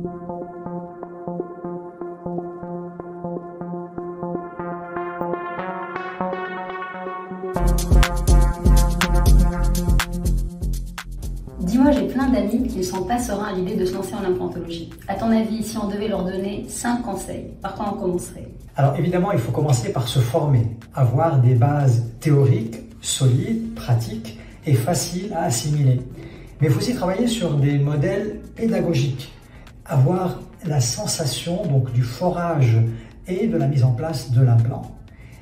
Dis-moi, j'ai plein d'amis qui ne sont pas sereins à l'idée de se lancer en implantologie. À ton avis, si on devait leur donner 5 conseils, par quoi on commencerait? Alors évidemment, il faut commencer par se former, avoir des bases théoriques, solides, pratiques et faciles à assimiler. Mais il faut aussi travailler sur des modèles pédagogiques, avoir la sensation donc du forage et de la mise en place de l'implant.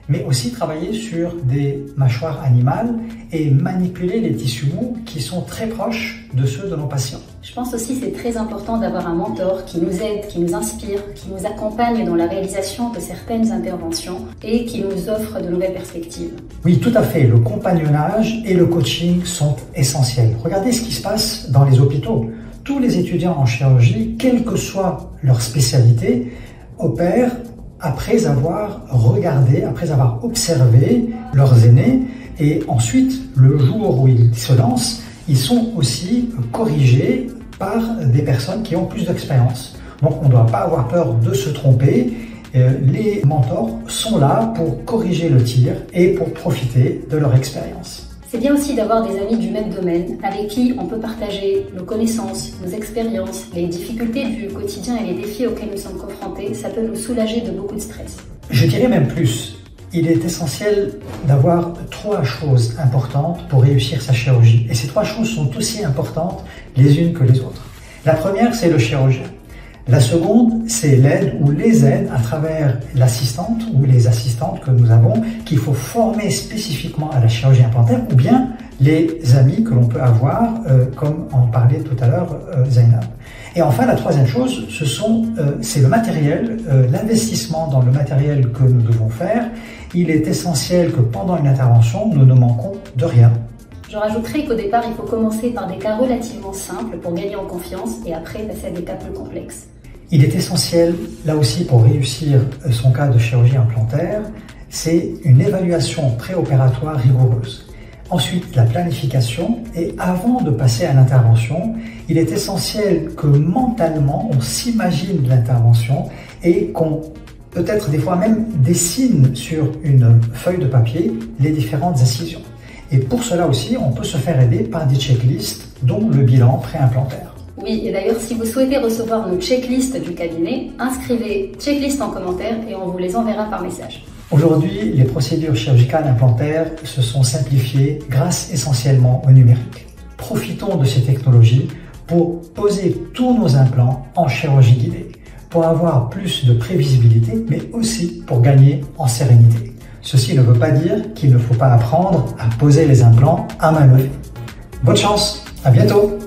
Mais aussi travailler sur des mâchoires animales et manipuler les tissus mous qui sont très proches de ceux de nos patients. Je pense aussi que c'est très important d'avoir un mentor qui nous aide, qui nous inspire, qui nous accompagne dans la réalisation de certaines interventions et qui nous offre de nouvelles perspectives. Oui, tout à fait. Le compagnonnage et le coaching sont essentiels. Regardez ce qui se passe dans les hôpitaux. Tous les étudiants en chirurgie, quelle que soit leur spécialité, opèrent après avoir regardé, après avoir observé leurs aînés, et ensuite, le jour où ils se lancent, ils sont aussi corrigés par des personnes qui ont plus d'expérience. Donc on ne doit pas avoir peur de se tromper. Les mentors sont là pour corriger le tir et pour profiter de leur expérience. C'est bien aussi d'avoir des amis du même domaine avec qui on peut partager nos connaissances, nos expériences, les difficultés du quotidien et les défis auxquels nous sommes confrontés. Ça peut nous soulager de beaucoup de stress. Je dirais même plus. Il est essentiel d'avoir 3 choses importantes pour réussir sa chirurgie. Et ces 3 choses sont aussi importantes les unes que les autres. La première, c'est le chirurgien. La seconde, c'est l'aide ou les aides à travers l'assistante ou les assistantes que nous avons, qu'il faut former spécifiquement à la chirurgie implantaire, ou bien les amis que l'on peut avoir, comme en parlait tout à l'heure Zainab. Et enfin, la troisième chose, c'est le matériel, l'investissement dans le matériel que nous devons faire. Il est essentiel que pendant une intervention, nous ne manquons de rien. Je rajouterai qu'au départ, il faut commencer par des cas relativement simples pour gagner en confiance et après passer à des cas plus complexes. Il est essentiel, là aussi, pour réussir son cas de chirurgie implantaire, c'est une évaluation préopératoire rigoureuse. Ensuite, la planification, et avant de passer à l'intervention, il est essentiel que mentalement, on s'imagine l'intervention et qu'on peut-être des fois même dessine sur une feuille de papier les différentes incisions. Et pour cela aussi, on peut se faire aider par des checklists, dont le bilan préimplantaire. Oui, et d'ailleurs, si vous souhaitez recevoir nos checklists du cabinet, inscrivez checklist en commentaire et on vous les enverra par message. Aujourd'hui, les procédures chirurgicales implantaires se sont simplifiées grâce essentiellement au numérique. Profitons de ces technologies pour poser tous nos implants en chirurgie guidée, pour avoir plus de prévisibilité, mais aussi pour gagner en sérénité. Ceci ne veut pas dire qu'il ne faut pas apprendre à poser les implants à main levée. Bonne chance, à bientôt!